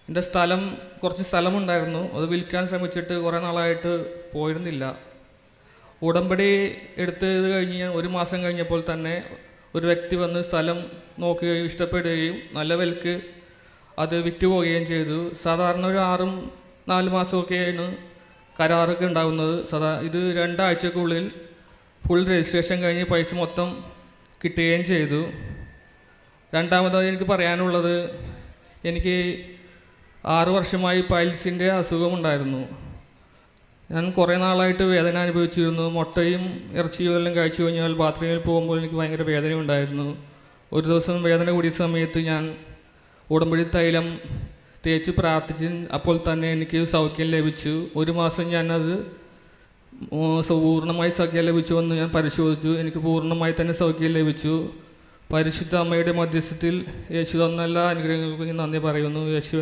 എൻ്റെ കുറച്ച് സ്ഥലമുണ്ടായിരുന്നു. അത് വിൽക്കാൻ ശ്രമിച്ചിട്ട് കുറേ നാളായിട്ട് പോയിരുന്നില്ല. ഉടമ്പടി എടുത്ത് കഴിഞ്ഞ് 1 മാസം കഴിഞ്ഞപ്പോൾ തന്നെ ഒരു വ്യക്തി വന്ന് സ്ഥലം നോക്കുകയും ഇഷ്ടപ്പെടുകയും നല്ല വിലക്ക് അത് വിറ്റുപോവുകയും ചെയ്തു. സാധാരണ ഒരു 4 മാസമൊക്കെയാണ് കരാറൊക്കെ ഉണ്ടാകുന്നത്. ഇത് 2 ആഴ്ചക്കുള്ളിൽ ഫുൾ രജിസ്ട്രേഷൻ കഴിഞ്ഞ് പൈസ മൊത്തം കിട്ടുകയും ചെയ്തു. രണ്ടാമതായി എനിക്ക് പറയാനുള്ളത്, എനിക്ക് 6 വർഷമായി പൈൽസിൻ്റെ അസുഖമുണ്ടായിരുന്നു. ഞാൻ കുറേ നാളായിട്ട് വേദന അനുഭവിച്ചിരുന്നു. മുട്ടയും ഇറച്ചിയും എല്ലാം കഴിച്ചു കഴിഞ്ഞാൽ ബാത്റൂമിൽ പോകുമ്പോൾ എനിക്ക് ഭയങ്കര വേദന ഉണ്ടായിരുന്നു. ഒരു ദിവസം വേദന കൂടിയ സമയത്ത് ഞാൻ ഉടമ്പടി തൈലം തേച്ച് പ്രാർത്ഥിച്ച് അപ്പോൾ തന്നെ എനിക്ക് സൗഖ്യം ലഭിച്ചു. 1 മാസം ഞാനത് പൂർണ്ണമായി സൗഖ്യം ലഭിച്ചു എന്ന് ഞാൻ പരിശോധിച്ചു. എനിക്ക് പൂർണ്ണമായി തന്നെ സൗഖ്യം ലഭിച്ചു. പരിശുദ്ധ അമ്മയുടെ മധ്യസ്ഥത്തിൽ യേശു തന്ന എല്ലാ അനുഗ്രഹങ്ങൾക്കും ഞാൻ നന്ദി പറയുന്നു. യേശു